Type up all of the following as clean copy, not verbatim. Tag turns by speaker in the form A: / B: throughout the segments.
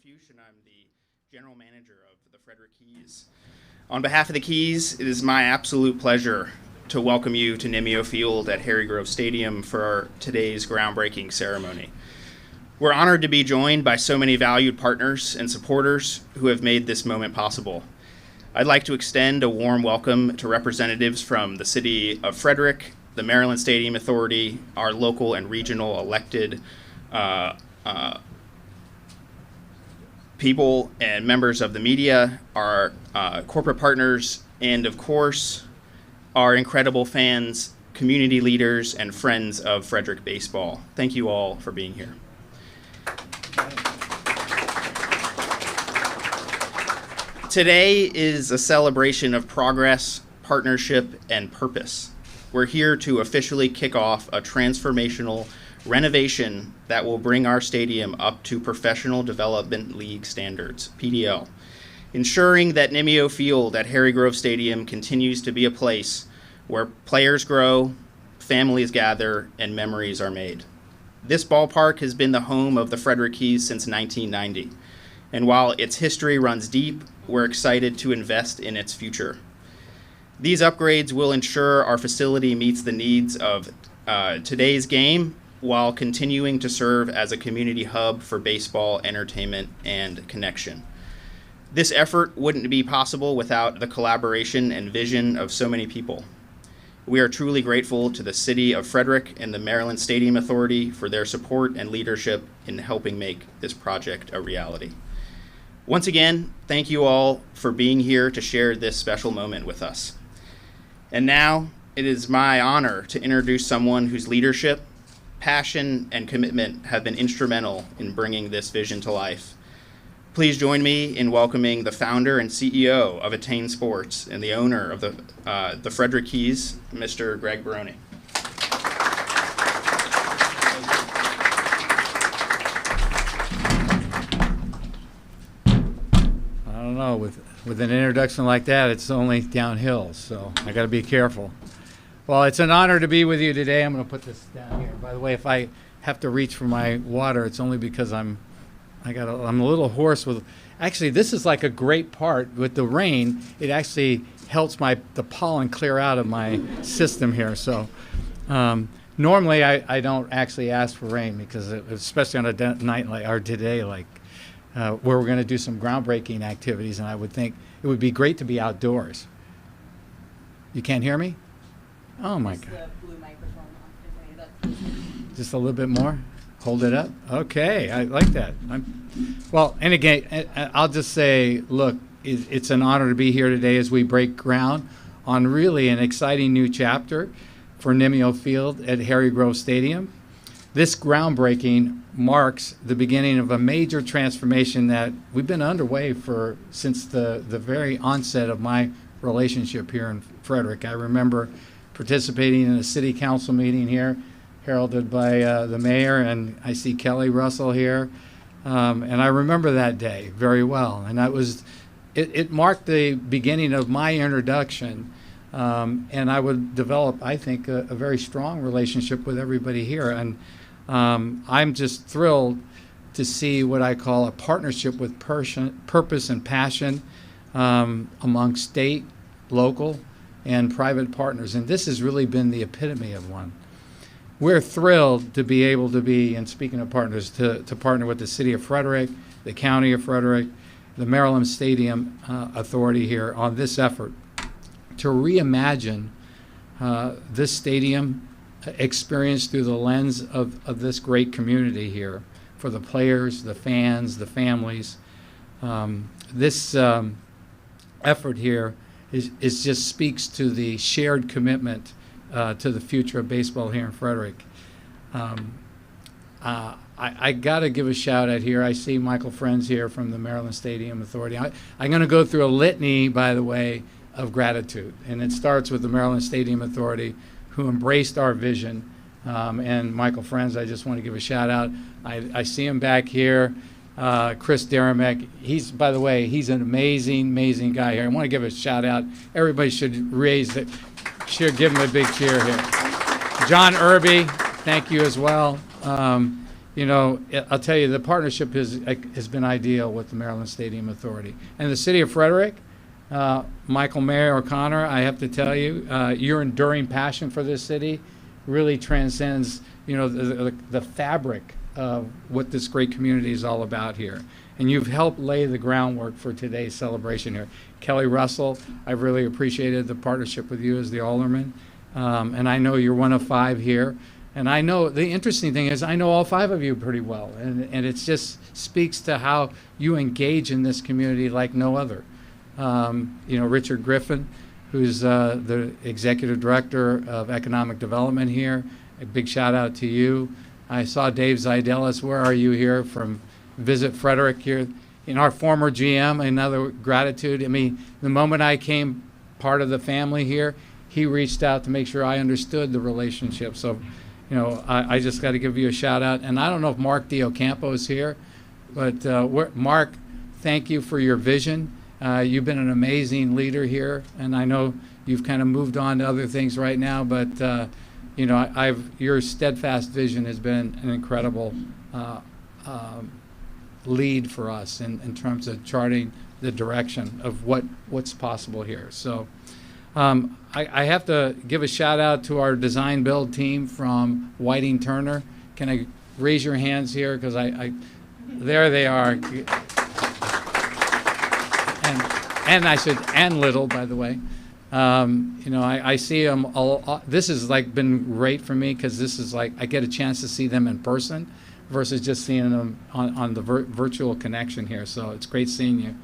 A: Fuchs, and I'm the General Manager of the Frederick Keys. On behalf of the Keys, it is my absolute pleasure to welcome you to Nymeo Field at Harry Grove Stadium for today's groundbreaking ceremony. We're honored to be joined by so many valued partners and supporters who have made this moment possible. I'd like to extend a warm welcome to representatives from the City of Frederick, the Maryland Stadium Authority, our local and regional elected people and members of the media, our corporate partners, and of course, our incredible fans, community leaders, and friends of Frederick baseball. Thank you all for being here. Today is a celebration of progress, partnership, and purpose. We're here to officially kick off a transformational renovation that will bring our stadium up to Professional Development League standards, PDL, ensuring that Nymeo Field at Harry Grove Stadium continues to be a place where players grow, families gather, and memories are made. This ballpark has been the home of the Frederick Keys since 1990, and while its history runs deep, we're excited to invest in its future. These upgrades will ensure our facility meets the needs of today's game while continuing to serve as a community hub for baseball, entertainment, and connection. This effort wouldn't be possible without the collaboration and vision of so many people. We are truly grateful to the City of Frederick and the Maryland Stadium Authority for their support and leadership in helping make this project a reality. Once again, thank you all for being here to share this special moment with us. And now, it is my honor to introduce someone whose leadership, passion, and commitment have been instrumental in bringing this vision to life. Please join me in welcoming the founder and CEO of Attain Sports and the owner of the Frederick Keys, Mr. Greg Baroni.
B: I don't know, with an introduction like that, it's only downhill, so I got to be careful. Well, it's an honor to be with you today. I'm going to put this down here. By the way, if I have to reach for my water, it's only because I'm a little hoarse with. Actually, this is like a great part with the rain. It actually helps the pollen clear out of my system here. So normally I don't actually ask for rain because especially on a night like today, like where we're going to do some groundbreaking activities, and I would think it would be great to be outdoors. You can't hear me? Oh my God.
C: The blue microphone.
B: Just a little bit more? Hold it up? Okay, I like that. Well, and again, I'll just say, look, it's an honor to be here today as we break ground on really an exciting new chapter for Nymeo Field at Harry Grove Stadium. This groundbreaking marks the beginning of a major transformation that we've been underway since the very onset of my relationship here in Frederick. I remember participating in a city council meeting here, heralded by the mayor, and I see Kelly Russell here, and I remember that day very well. And it marked the beginning of my introduction, and I would develop, I think, a very strong relationship with everybody here. And I'm just thrilled to see what I call a partnership with purpose and passion among state, local, and private partners, and this has really been the epitome of one. We're thrilled to be able to be, and speaking of partners, to partner with the City of Frederick, the County of Frederick, the Maryland Stadium Authority here on this effort to reimagine this stadium experience through the lens of this great community here for the players, the fans, the families. This effort here is just speaks to the shared commitment to the future of baseball here in Frederick. I got to give a shout out here. I see Michael Friends here from the Maryland Stadium Authority. I'm going to go through a litany, by the way, of gratitude, and it starts with the Maryland Stadium Authority, who embraced our vision. And Michael Friends, I just want to give a shout out. I see him back here. Chris Daramek, by the way, he's an amazing guy here. I want to give a shout out. Everybody should give him a big cheer here. John Irby, thank you as well. I'll tell you, the partnership has been ideal with the Maryland Stadium Authority. And the city of Frederick, Michael Mayor O'Connor, I have to tell you, your enduring passion for this city really transcends, the fabric of what this great community is all about here. And you've helped lay the groundwork for today's celebration here. Kelly Russell, I've really appreciated the partnership with you as the alderman. And I know you're one of 5 here. And I know the interesting thing is I know all 5 of you pretty well. And it just speaks to how you engage in this community like no other. Richard Griffin, who's the executive director of economic development here. A big shout out to you. I saw Dave Zidelis. Where are you here from Visit Frederick here? Our former GM, another gratitude. I mean, the moment I came part of the family here, he reached out to make sure I understood the relationship. So, I just got to give you a shout out. And I don't know if Mark Diocampo is here, but Mark, thank you for your vision. You've been an amazing leader here, and I know you've kind of moved on to other things right now, but your steadfast vision has been an incredible lead for us in terms of charting the direction of what's possible here. So I have to give a shout out to our design build team from Whiting Turner. Can I raise your hands here? Because there they are. And Little, by the way. I see them all. This has been great for me because this is I get a chance to see them in person versus just seeing them on the virtual connection here. So it's great seeing you.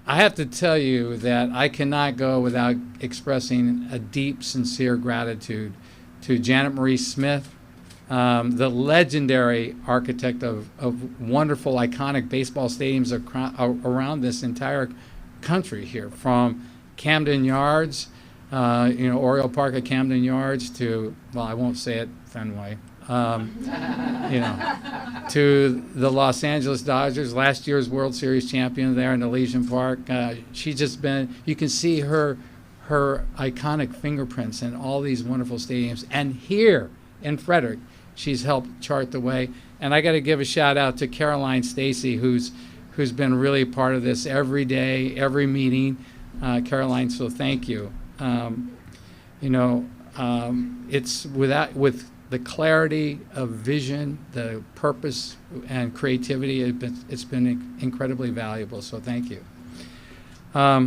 B: I have to tell you that I cannot go without expressing a deep, sincere gratitude to Janet Marie Smith, the legendary architect of wonderful, iconic baseball stadiums around this entire country here, from Camden Yards, Oriole Park at Camden Yards to, well, I won't say it, Fenway, to the Los Angeles Dodgers, last year's World Series champion there in Elysian Park. She's just been, you can see her iconic fingerprints in all these wonderful stadiums. And here in Frederick, she's helped chart the way. And I got to give a shout out to Caroline Stacy, who's been really part of this every day, every meeting. Caroline, so thank you. It's with the clarity of vision, the purpose and creativity, it's been incredibly valuable, so thank you. I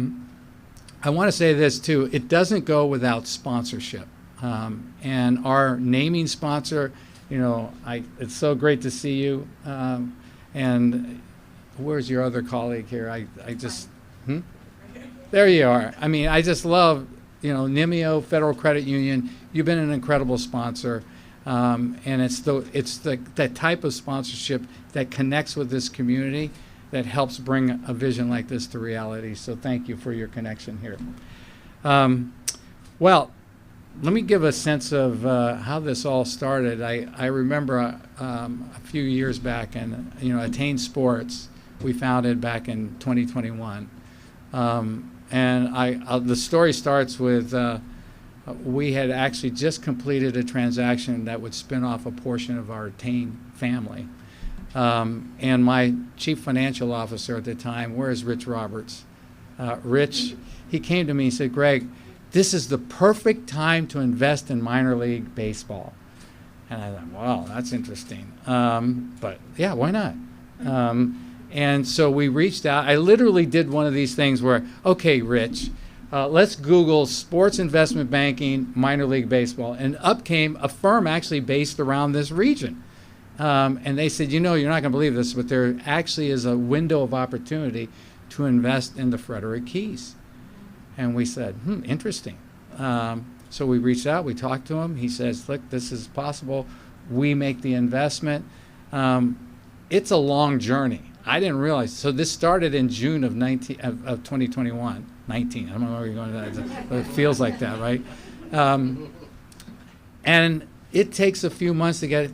B: want to say this too, it doesn't go without sponsorship. And our naming sponsor, it's so great to see you. And where's your other colleague here? I just, There you are. I mean, I just love, Nymeo Federal Credit Union. You've been an incredible sponsor. And it's that type of sponsorship that connects with this community that helps bring a vision like this to reality. So thank you for your connection here. Well, let me give a sense of how this all started. I remember a few years back, and Attain Sports we founded back in 2021, and the story starts with we had actually just completed a transaction that would spin off a portion of our Attain family. And my chief financial officer at the time, where's Rich Roberts? Rich, he came to me and said, Greg, this is the perfect time to invest in minor league baseball. And I thought, wow, that's interesting. But yeah, why not? And so we reached out. I literally did one of these things where, okay, Rich, let's Google sports investment banking, minor league baseball. And up came a firm actually based around this region. And they said, you're not going to believe this, but there actually is a window of opportunity to invest in the Frederick Keys. And we said, interesting. So we reached out, we talked to him. He says, look, this is possible. We make the investment. It's a long journey. I didn't realize. So this started in June of 2021. 19. I don't know where you're going to that. But it feels like that, right? And it takes a few months to get.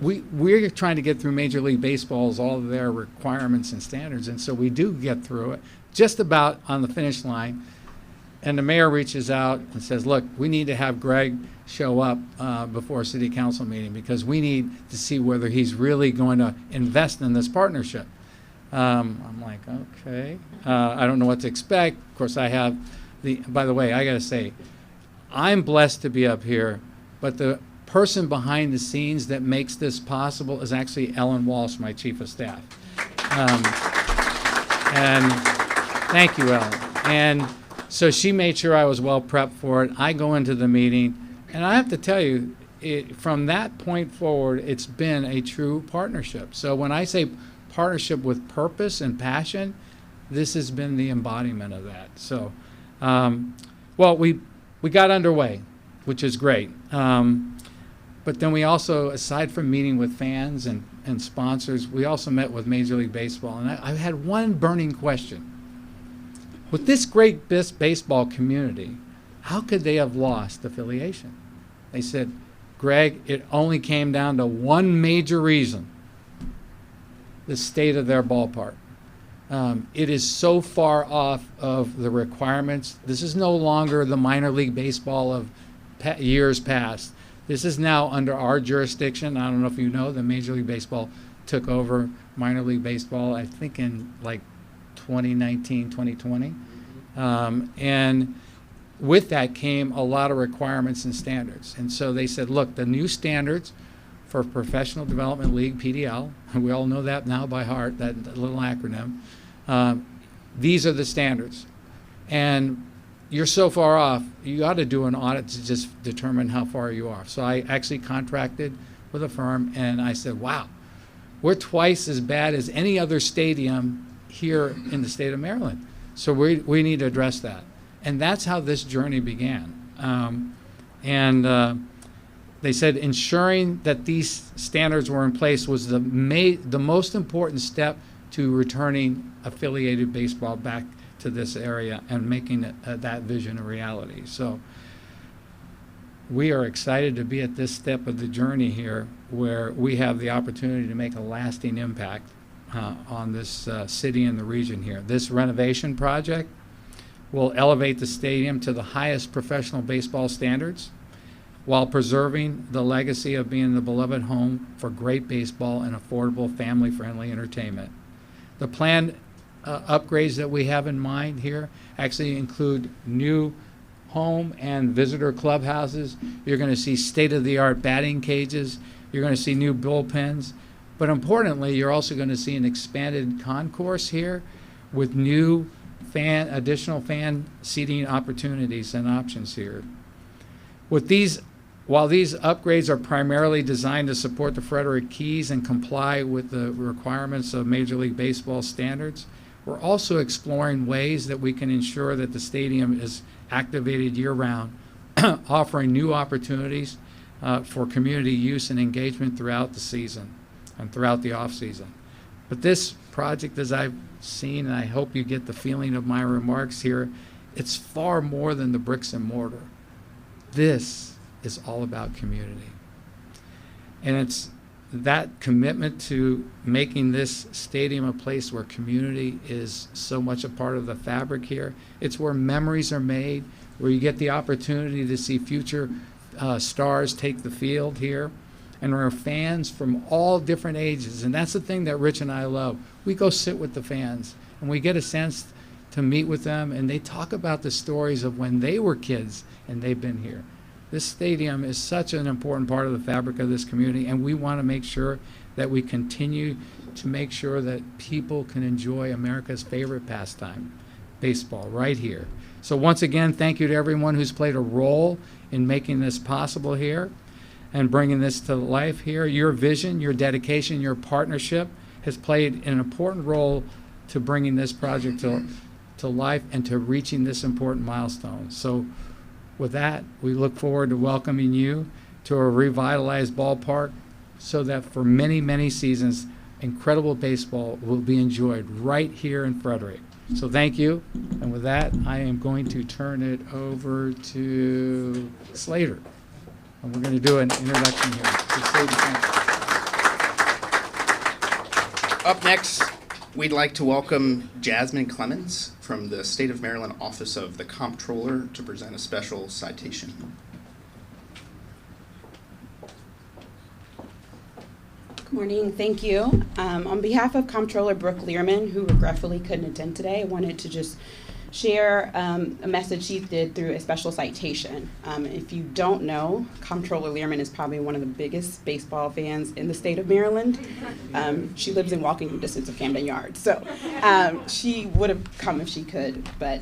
B: We're trying to get through Major League Baseball's all of their requirements and standards, and so we do get through it just about on the finish line. And the mayor reaches out and says, look, we need to have Greg show up before a city council meeting because we need to see whether he's really going to invest in this partnership. I'm like, okay. I don't know what to expect. Of course, I have by the way, I got to say, I'm blessed to be up here, but the person behind the scenes that makes this possible is actually Ellen Walsh, my chief of staff. And thank you, Ellen. And so she made sure I was well prepped for it. I go into the meeting, and I have to tell you, from that point forward, it's been a true partnership. So when I say partnership with purpose and passion, this has been the embodiment of that. So, well, we got underway, which is great. But then we also, aside from meeting with fans and sponsors, we also met with Major League Baseball. And I had one burning question. With this great baseball community, how could they have lost affiliation? They said, Greg, it only came down to one major reason: the state of their ballpark. It is so far off of the requirements. This is no longer the minor league baseball of years past. This is now under our jurisdiction. I don't know if you know, the Major League Baseball took over minor league baseball, I think in like 2019, 2020. And with that came a lot of requirements and standards. And so they said, look, the new standards for Professional Development League, PDL, we all know that now by heart, that little acronym, these are the standards. And you're so far off, you got to do an audit to just determine how far you are. So I actually contracted with a firm, and I said, wow, we're twice as bad as any other stadium here in the state of Maryland. So we need to address that. And that's how this journey began. They said ensuring that these standards were in place was the most important step to returning affiliated baseball back to this area and making that vision a reality. So we are excited to be at this step of the journey here where we have the opportunity to make a lasting impact on this city and the region here. This renovation project will elevate the stadium to the highest professional baseball standards while preserving the legacy of being the beloved home for great baseball and affordable family-friendly entertainment. The planned upgrades that we have in mind here actually include new home and visitor clubhouses. You're going to see state-of-the-art batting cages. You're going to see new bullpens. But importantly, you're also going to see an expanded concourse here with new additional fan seating opportunities and options here. While these upgrades are primarily designed to support the Frederick Keys and comply with the requirements of Major League Baseball standards, we're also exploring ways that we can ensure that the stadium is activated year-round, offering new opportunities for community use and engagement throughout the season and throughout the off-season. But this project, as I've seen, and I hope you get the feeling of my remarks here, it's far more than the bricks and mortar. This is all about community. And it's that commitment to making this stadium a place where community is so much a part of the fabric here. It's where memories are made, where you get the opportunity to see future stars take the field here, and there are fans from all different ages. And that's the thing that Rich and I love. We go sit with the fans, and we get a sense to meet with them, and they talk about the stories of when they were kids and they've been here. This stadium is such an important part of the fabric of this community, and we want to make sure that we continue to make sure that people can enjoy America's favorite pastime, baseball, right here. So once again, thank you to everyone who's played a role in making this possible here and bringing this to life here. Your vision, your dedication, your partnership has played an important role to bringing this project to life and to reaching this important milestone. So with that, we look forward to welcoming you to a revitalized ballpark so that for many, many seasons, incredible baseball will be enjoyed right here in Frederick. So thank you. And with that, I am going to turn it over to Slater. And we're going to do an introduction here. So Slater, thank you.
A: Up next, We'd like to welcome Jasmine Clemens from the State of Maryland Office of the Comptroller to present a special citation.
D: Good morning, thank you. On behalf of Comptroller Brooke Learman, who regretfully couldn't attend today, I wanted to just share a message she did through a special citation. If you don't know, Comptroller Learman is probably one of the biggest baseball fans in the state of Maryland. She lives in walking distance of Camden Yards, so she would have come if she could. But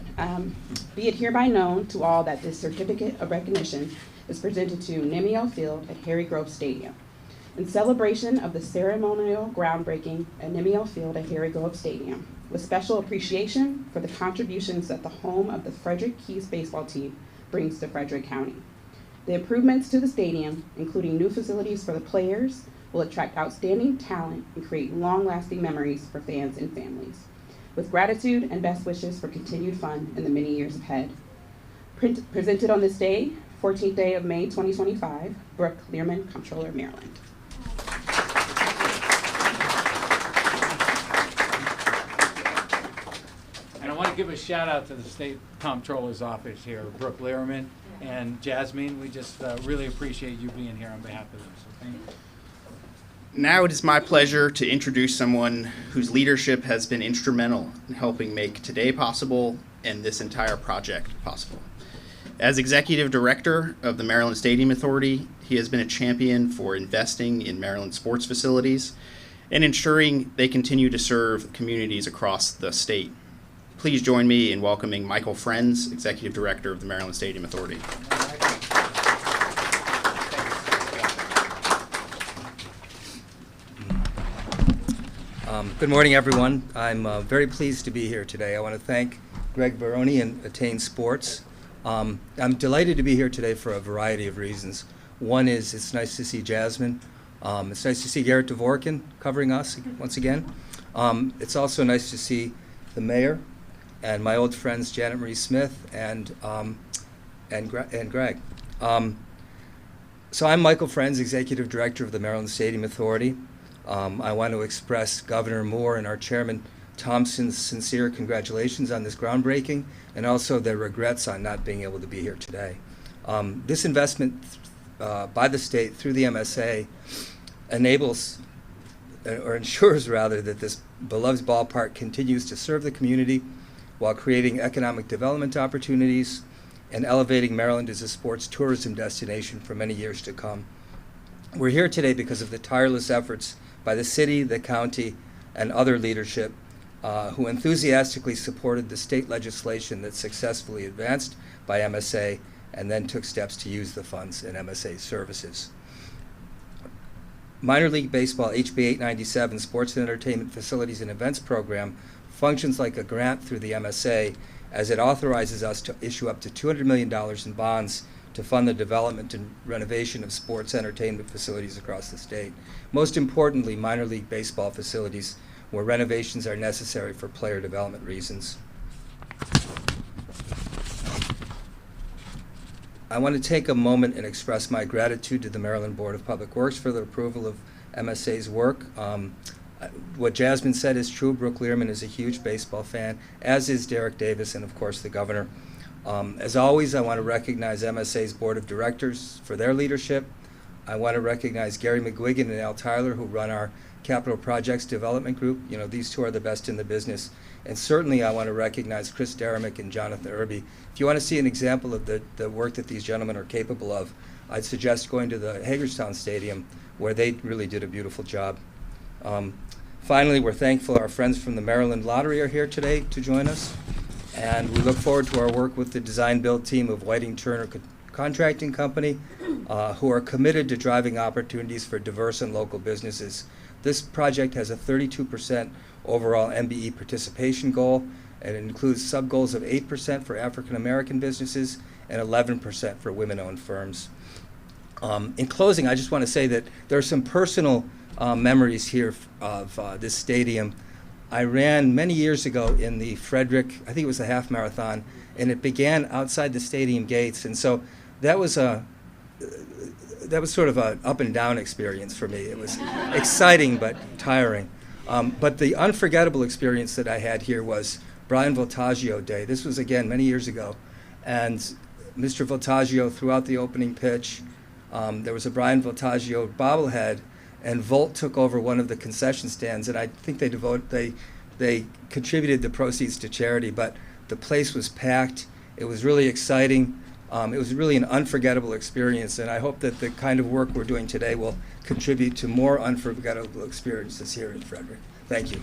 D: be it hereby known to all that this certificate of recognition is presented to Nymeo Field at Harry Grove Stadium in celebration of the ceremonial groundbreaking at Nymeo Field at Harry Grove Stadium, with special appreciation for the contributions that the home of the Frederick Keys baseball team brings to Frederick County. The improvements to the stadium, including new facilities for the players, will attract outstanding talent and create long-lasting memories for fans and families. With gratitude and best wishes for continued fun in the many years ahead. Presented on this day, 14th day of May 2025, Brooke Learman, Comptroller, Maryland.
B: And I want to give a shout out to the State Comptroller's Office here, Brooke Learman and Jasmine. We just really appreciate you being here on behalf of them. So thank you.
A: Now it is my pleasure to introduce someone whose leadership has been instrumental in helping make today possible and this entire project possible. As Executive Director of the Maryland Stadium Authority, he has been a champion for investing in Maryland sports facilities and ensuring they continue to serve communities across the state. Please join me in welcoming Michael Friends, Executive Director of the Maryland Stadium Authority.
E: Good morning, everyone. I'm very pleased to be here today. I want to thank Greg Baroni and Attain Sports. I'm delighted to be here today for a variety of reasons. One is it's nice to see Jasmine. It's nice to see Garrett Dvorkin covering us once again. It's also nice to see the mayor and my old friends Janet Marie Smith and Greg. So I'm Michael Friends, Executive Director of the Maryland Stadium Authority. I want to express Governor Moore and our Chairman Thompson's sincere congratulations on this groundbreaking and also their regrets on not being able to be here today. This investment by the state through the MSA enables, or ensures rather, that this beloved ballpark continues to serve the community while creating economic development opportunities and elevating Maryland as a sports tourism destination for many years to come. We're here today because of the tireless efforts by the city, the county, and other leadership who enthusiastically supported the state legislation that successfully advanced by MSA and then took steps to use the funds in MSA services. Minor League Baseball HB 897 Sports and Entertainment Facilities and Events Program functions like a grant through the MSA as it authorizes us to issue up to $200 million in bonds to fund the development and renovation of sports entertainment facilities across the state. Most importantly, minor league baseball facilities where renovations are necessary for player development reasons. I want to take a moment and express my gratitude to the Maryland Board of Public Works for the approval of MSA's work. What Jasmine said is true. Brooke Learman is a huge baseball fan, as is Derek Davis and, of course, the governor. As always, I want to recognize MSA's Board of Directors for their leadership. I want to recognize Gary McGuigan and Al Tyler, who run our Capital Projects Development Group. You know, these two are the best in the business. And certainly I want to recognize Chris Daramick and Jonathan Irby. If you want to see an example of the work that these gentlemen are capable of, I'd suggest going to the Hagerstown Stadium, where they really did a beautiful job. Finally, we're thankful our friends from the Maryland Lottery are here today to join us. And we look forward to our work with the design-build team of Whiting Turner Contracting Company, who are committed to driving opportunities for diverse and local businesses. This project has a 32% overall MBE participation goal, and it includes sub-goals of 8% for African American businesses and 11% for women-owned firms. In closing, I just want to say that there are some personal memories here of this stadium. I ran many years ago in the Frederick, I think it was a half marathon, and it began outside the stadium gates. And so that was sort of an up and down experience for me. It was exciting but tiring. But the unforgettable experience that I had here was Brian Voltaggio Day. This was, again, many years ago. And Mr. Voltaggio threw out the opening pitch. There was a Brian Voltaggio bobblehead, and Volt took over one of the concession stands, and I think they contributed the proceeds to charity, but the place was packed. It was really exciting. It was really an unforgettable experience, and I hope that the kind of work we're doing today will contribute to more unforgettable experiences here in Frederick. Thank you.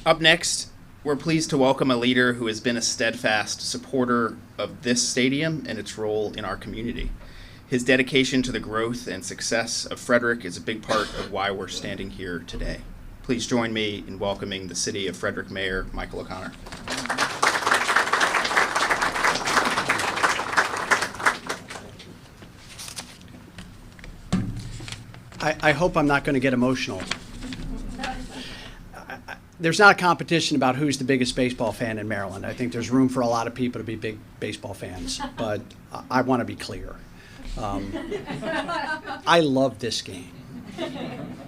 A: Up next, we're pleased to welcome a leader who has been a steadfast supporter of this stadium and its role in our community. His dedication to the growth and success of Frederick is a big part of why we're standing here today. Please join me in welcoming the City of Frederick Mayor Michael O'Connor.
F: I hope I'm not going to get emotional. There's not a competition about who's the biggest baseball fan in Maryland. I think there's room for a lot of people to be big baseball fans, but I want to be clear. I love this game.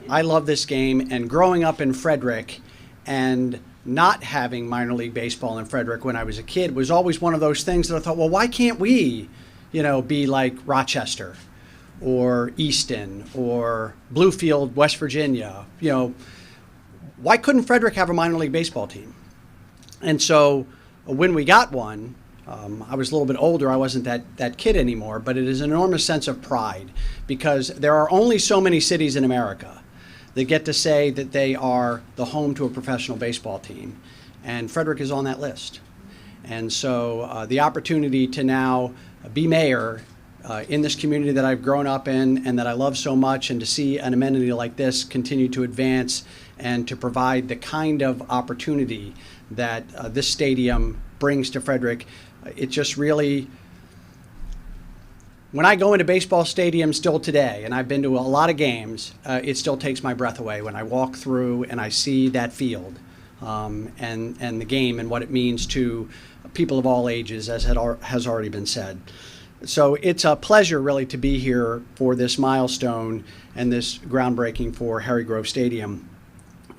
F: I love this game, and growing up in Frederick and not having minor league baseball in Frederick when I was a kid was always one of those things that I thought, well, why can't we, be like Rochester or Easton or Bluefield, West Virginia? Why couldn't Frederick have a minor league baseball team? And so when we got one, I was a little bit older. I wasn't that kid anymore, but it is an enormous sense of pride because there are only so many cities in America that get to say that they are the home to a professional baseball team, and Frederick is on that list. And so the opportunity to now be mayor in this community that I've grown up in and that I love so much, and to see an amenity like this continue to advance and to provide the kind of opportunity that this stadium brings to Frederick, it just really, when I go into baseball stadiums still today, and I've been to a lot of games, it still takes my breath away when I walk through and I see that field and the game and what it means to people of all ages, as has already been said. So it's a pleasure really to be here for this milestone and this groundbreaking for Harry Grove Stadium.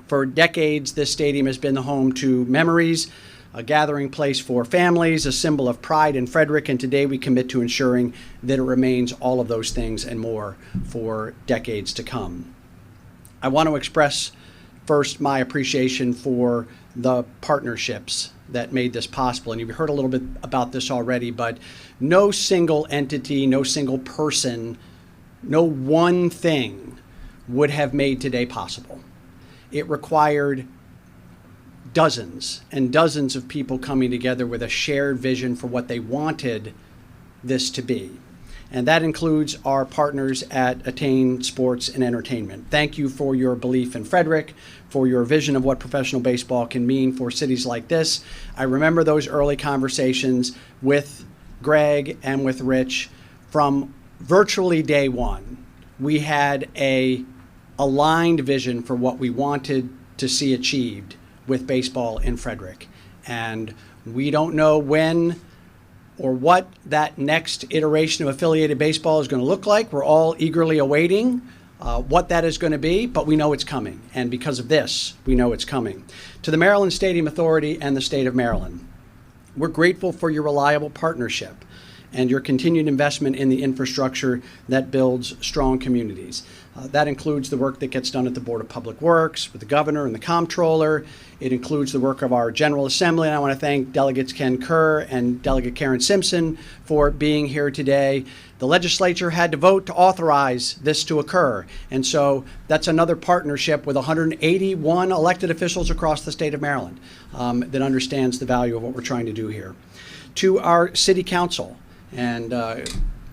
F: For decades, this stadium has been the home to memories, a gathering place for families, a symbol of pride in Frederick, and today we commit to ensuring that it remains all of those things and more for decades to come. I want to express first my appreciation for the partnerships that made this possible, and you've heard a little bit about this already, but no single entity, no single person, no one thing would have made today possible. It required dozens and dozens of people coming together with a shared vision for what they wanted this to be. And that includes our partners at Attain Sports and Entertainment. Thank you for your belief in Frederick, for your vision of what professional baseball can mean for cities like this. I remember those early conversations with Greg and with Rich from virtually day one. We had a aligned vision for what we wanted to see achieved with baseball in Frederick. And we don't know when or what that next iteration of affiliated baseball is going to look like. We're all eagerly awaiting what that is going to be, but we know it's coming. And because of this, we know it's coming. To the Maryland Stadium Authority and the state of Maryland, we're grateful for your reliable partnership and your continued investment in the infrastructure that builds strong communities. That includes the work that gets done at the Board of Public Works with the governor and the comptroller. It includes the work of our General Assembly, and I want to thank Delegates Ken Kerr and Delegate Karen Simpson for being here today. The legislature had to vote to authorize this to occur, and so that's another partnership with 181 elected officials across the state of Maryland that understands the value of what we're trying to do here. To our City Council, and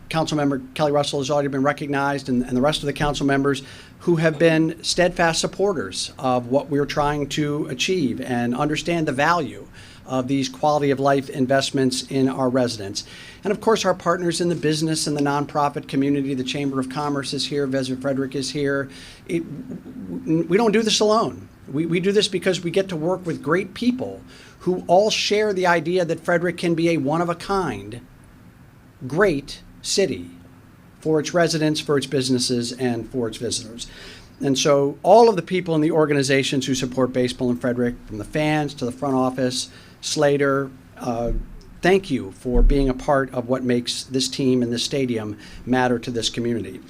F: Councilmember Kelly Russell has already been recognized, and the rest of the council members who have been steadfast supporters of what we're trying to achieve and understand the value of these quality of life investments in our residents. And of course, our partners in the business and the nonprofit community. The Chamber of Commerce is here, Visit Frederick is here. We don't do this alone. We do this because we get to work with great people who all share the idea that Frederick can be a one-of-a-kind, great city for its residents, for its businesses, and for its visitors. And so all of the people in the organizations who support baseball in Frederick, from the fans to the front office, Slater, thank you for being a part of what makes this team and this stadium matter to this community.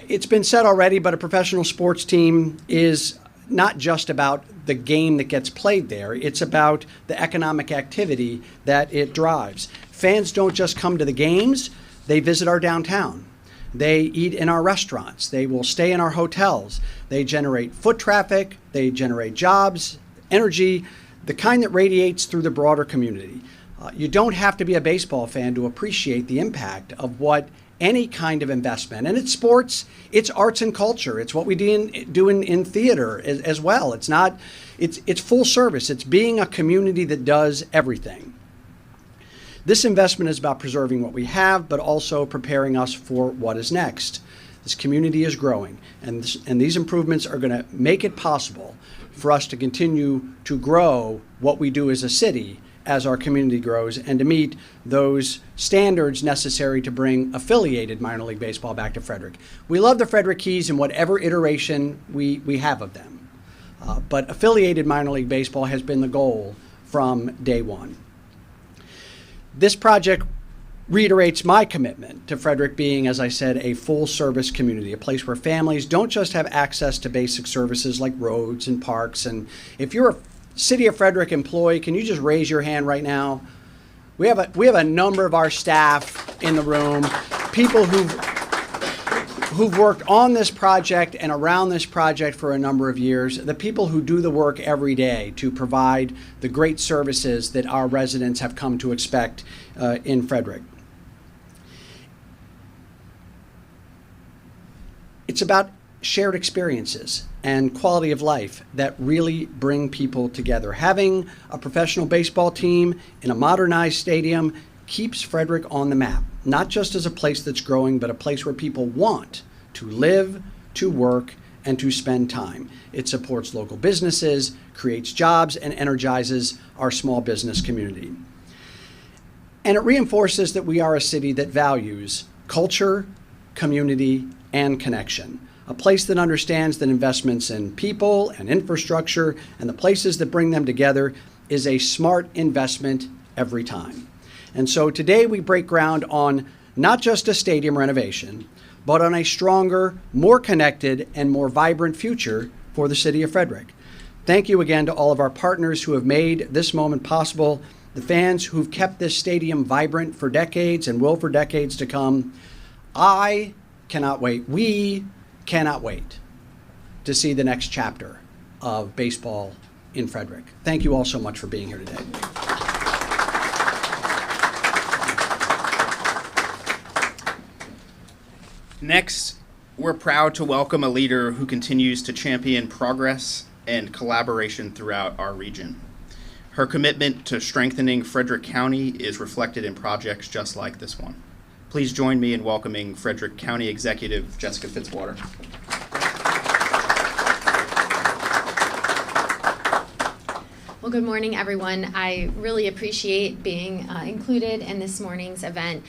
F: It's been said already, but a professional sports team is not just about the game that gets played there. It's about the economic activity that it drives. Fans don't just come to the games, they visit our downtown. They eat in our restaurants. They will stay in our hotels. They generate foot traffic. They generate jobs, energy, the kind that radiates through the broader community. You don't have to be a baseball fan to appreciate the impact of what any kind of investment, and it's sports, it's arts and culture, it's what we do in theater as well. It's full service. It's being a community that does everything. This investment is about preserving what we have, but also preparing us for what is next. This community is growing, and these improvements are going to make it possible for us to continue to grow what we do as a city as our community grows, and to meet those standards necessary to bring affiliated minor league baseball back to Frederick. We love the Frederick Keys in whatever iteration we have of them, but affiliated minor league baseball has been the goal from day one. This project reiterates my commitment to Frederick being, as I said, a full-service community, a place where families don't just have access to basic services like roads and parks. And if you're a City of Frederick employee, can you just raise your hand right now? We have a number of our staff in the room, people who've worked on this project and around this project for a number of years, the people who do the work every day to provide the great services that our residents have come to expect in Frederick. It's about shared experiences and quality of life that really bring people together. Having a professional baseball team in a modernized stadium keeps Frederick on the map, not just as a place that's growing, but a place where people want to live, to work, and to spend time. It supports local businesses, creates jobs, and energizes our small business community. And it reinforces that we are a city that values culture, community, and connection. A place that understands that investments in people and infrastructure and the places that bring them together is a smart investment every time. And so today we break ground on not just a stadium renovation, but on a stronger, more connected, and more vibrant future for the city of Frederick. Thank you again to all of our partners who have made this moment possible, the fans who've kept this stadium vibrant for decades and will for decades to come. I cannot wait. We cannot wait to see the next chapter of baseball in Frederick. Thank you all so much for being here today.
A: Next, we're proud to welcome a leader who continues to champion progress and collaboration throughout our region. Her commitment to strengthening Frederick County is reflected in projects just like this one. Please join me in welcoming Frederick County Executive Jessica Fitzwater.
G: Well, good morning, everyone. I really appreciate being included in this morning's event.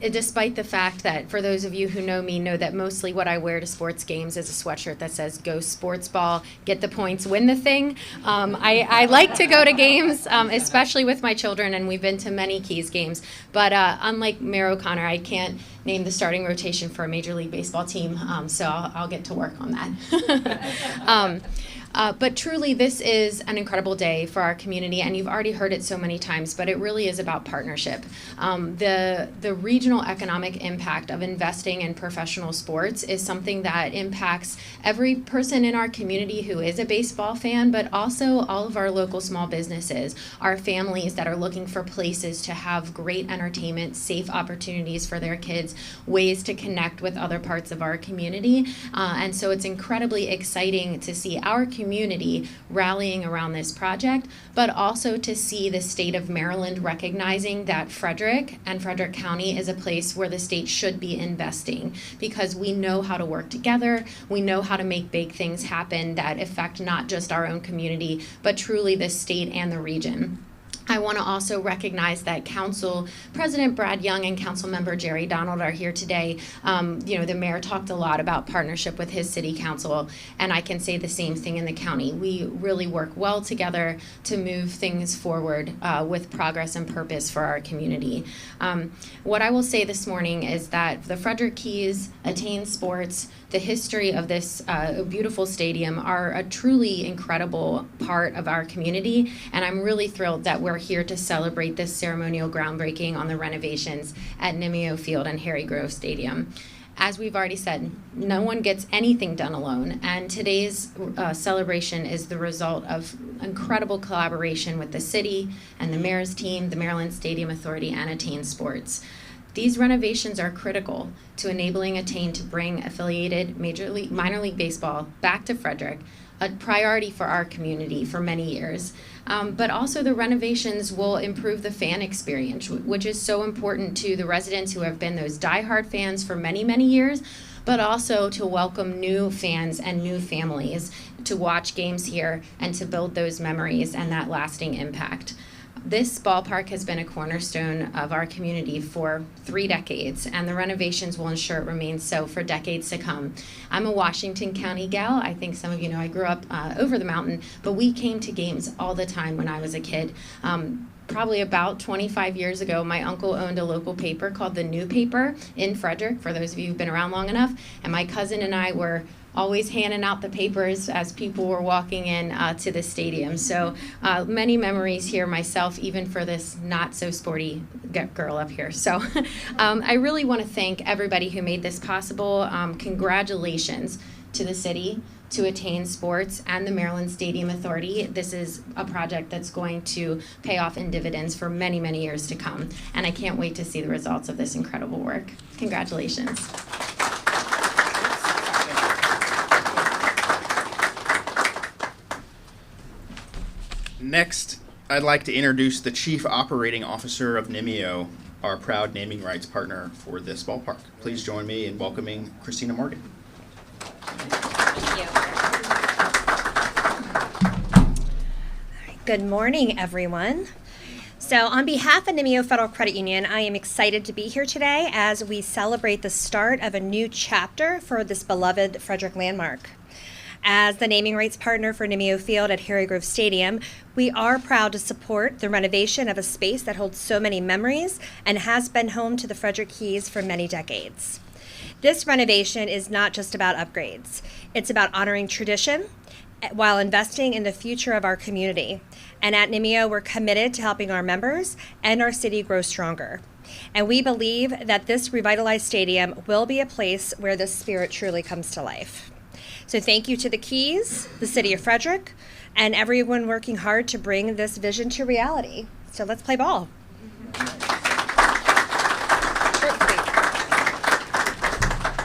G: Despite the fact that, for those of you who know me, know that mostly what I wear to sports games is a sweatshirt that says "Go Sports Ball, get the points, win the thing." I like to go to games, especially with my children, and we've been to many Keys games. But unlike Mayor O'Connor, I can't name the starting rotation for a Major League Baseball team, so I'll get to work on that. But truly, this is an incredible day for our community, and you've already heard it so many times, but it really is about partnership. The regional economic impact of investing in professional sports is something that impacts every person in our community who is a baseball fan, but also all of our local small businesses, our families that are looking for places to have great entertainment, safe opportunities for their kids, ways to connect with other parts of our community. And so it's incredibly exciting to see our community rallying around this project, but also to see the state of Maryland recognizing that Frederick and Frederick County is a place where the state should be investing, because we know how to work together, we know how to make big things happen that affect not just our own community, but truly the state and the region. I want to also recognize that Council President Brad Young and Council Member Jerry Donald are here today. The mayor talked a lot about partnership with his city council, and I can say the same thing in the county. We really work well together to move things forward with progress and purpose for our community. What I will say this morning is that the Frederick Keys, Attain Sports, the history of this beautiful stadium are a truly incredible part of our community, and I'm really thrilled that we're here to celebrate this ceremonial groundbreaking on the renovations at Nymeo Field and Harry Grove Stadium. As we've already said, no one gets anything done alone, and today's celebration is the result of incredible collaboration with the city and the mayor's team, the Maryland Stadium Authority, and Attain Sports. These renovations are critical to enabling Attain to bring affiliated minor league baseball back to Frederick, a priority for our community for many years. But also the renovations will improve the fan experience, which is so important to the residents who have been those diehard fans for many, many years, but also to welcome new fans and new families to watch games here and to build those memories and that lasting impact. This ballpark has been a cornerstone of our community for 3 decades, and the renovations will ensure it remains so for decades to come. I'm a Washington County gal. I think some of you know I grew up over the mountain, but we came to games all the time when I was a kid. Probably about 25 years ago, my uncle owned a local paper called the New Paper in Frederick, for those of you who've been around long enough, and my cousin and I were always handing out the papers as people were walking in to the stadium. So many memories here myself, even for this not so sporty girl up here. So I really want to thank everybody who made this possible. Congratulations to the city, to Attain Sports, and the Maryland Stadium Authority. This is a project that's going to pay off in dividends for many, many years to come. And I can't wait to see the results of this incredible work. Congratulations.
A: Next, I'd like to introduce the Chief Operating Officer of Nymeo, our proud naming rights partner for this ballpark. Please join me in welcoming Christina Morgan.
H: Thank you. Good morning, everyone. So on behalf of Nymeo Federal Credit Union, I am excited to be here today as we celebrate the start of a new chapter for this beloved Frederick landmark. As the naming rights partner for Nymeo Field at Harry Grove Stadium, we are proud to support the renovation of a space that holds so many memories and has been home to the Frederick Keys for many decades. This renovation is not just about upgrades. It's about honoring tradition while investing in the future of our community. And at Nymeo, we're committed to helping our members and our city grow stronger. And we believe that this revitalized stadium will be a place where this spirit truly comes to life. So thank you to the Keys, the City of Frederick, and everyone working hard to bring this vision to reality. So let's play ball.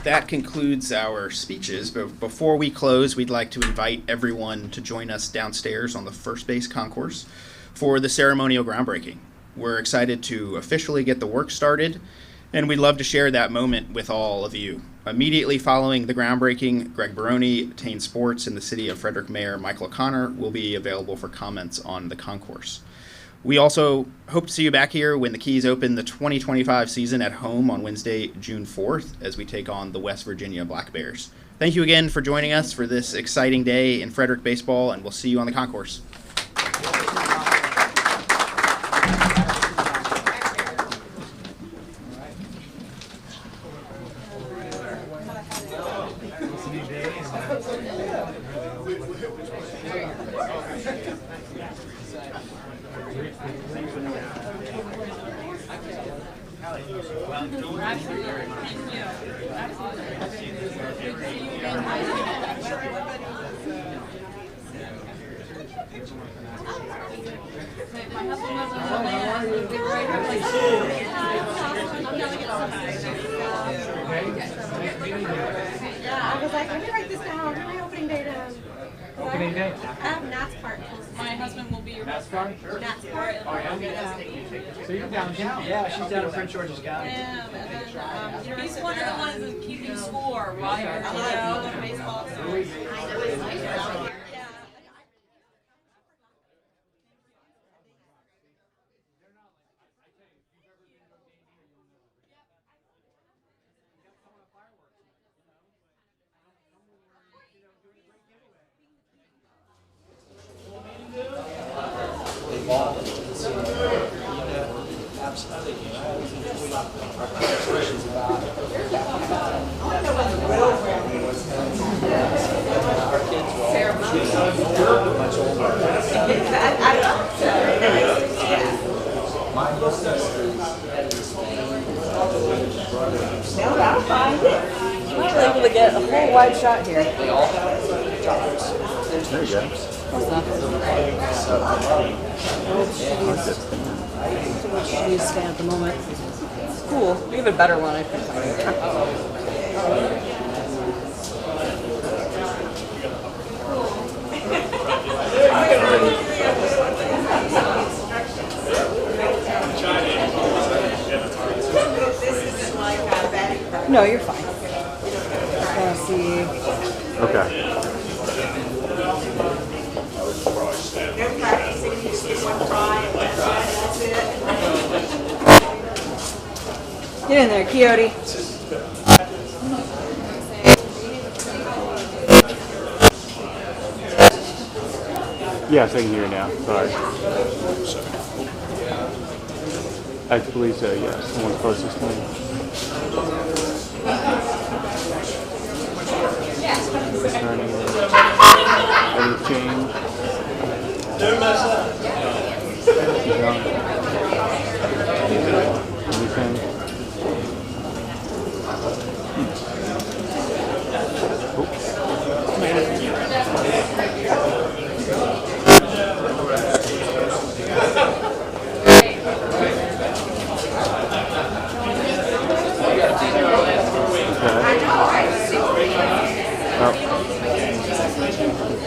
A: That concludes our speeches, but before we close, we'd like to invite everyone to join us downstairs on the first base concourse for the ceremonial groundbreaking. We're excited to officially get the work started, and we'd love to share that moment with all of you. Immediately following the groundbreaking, Greg Baroni, Attain Sports, and the City of Frederick Mayor Michael O'Connor will be available for comments on the concourse. We also hope to see you back here when the Keys open the 2025 season at home on Wednesday, June 4th, as we take on the West Virginia Black Bears. Thank you again for joining us for this exciting day in Frederick baseball, and we'll see you on the concourse.
C: I was like, let me write this down. Where's my opening day down?
B: Opening day.
C: Nat's part. My husband will be your
B: Nat's part?
C: Nat's part.
B: So you're downtown?
F: Yeah, she's down in Prince George's County.
C: Yeah, and then, he's one of the ones that's keeping score, right? Baseball. We're able to get a whole wide shot here.
I: There you go.
C: Too much cheese stand at the moment. It's cool. We have a better one, I think. No, you're fine. Just wanna see.
I: Okay.
C: Get in there, Coyote.
I: Yes, I can hear you now. Sorry. I believe so, yes. The one closest to me. Returning it. Any change? Don't mess up. Anything?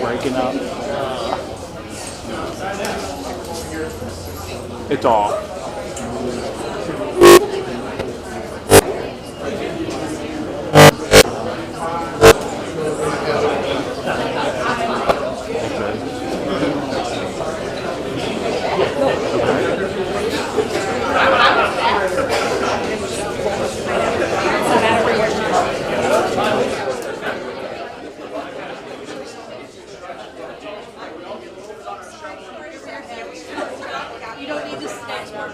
I: Breaking up. It's off.
C: You don't need to snatch more.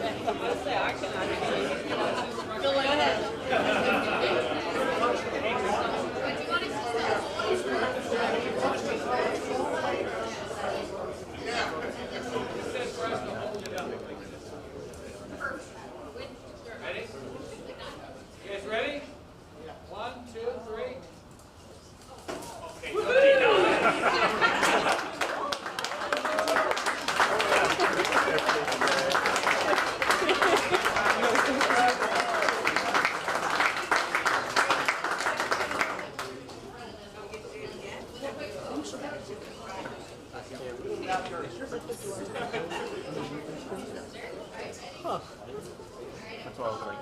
C: Go ahead.
J: Ready? 1, 2, 3.
I: That's what I was like.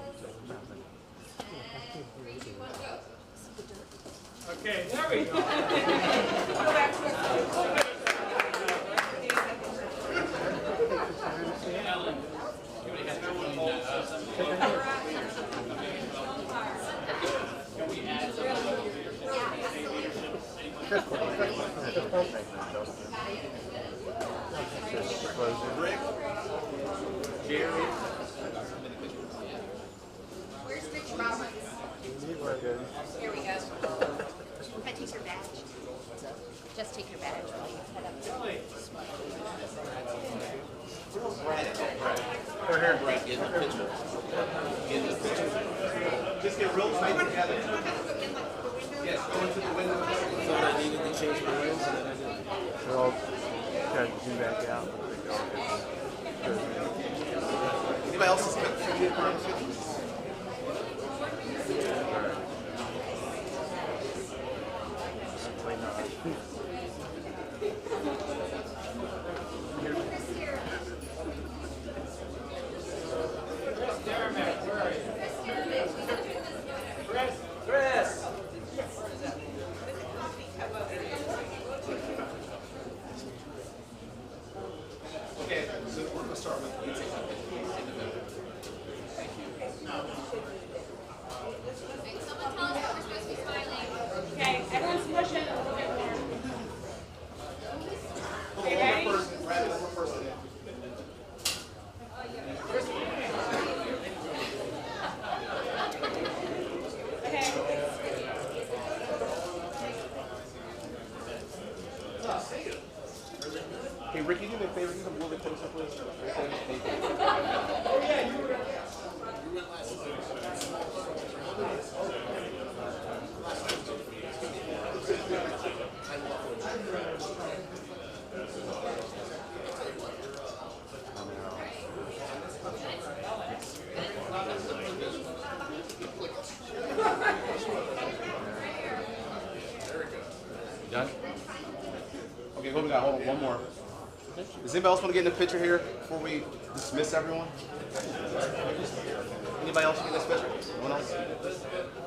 J: Okay, there we go.
G: Where's Rich Roberts? Here we go. Can I take your badge? Just take your badge while you head up.
J: Just get real tight together. Yes, go into the window.
K: I thought I needed to change my lens and then I didn't.
I: They're all trying to zoom back out.
J: Anybody else is good? Chris! Okay, so we're going to start with you.
C: Okay, everyone's pushing a little bit more.
J: Ricky, do me a favor. You can move it closer, please. Done? Okay, hold on, hold on, one more. Does anybody else want to get in the picture here before we dismiss everyone? Anybody else want to get in this picture? No one else?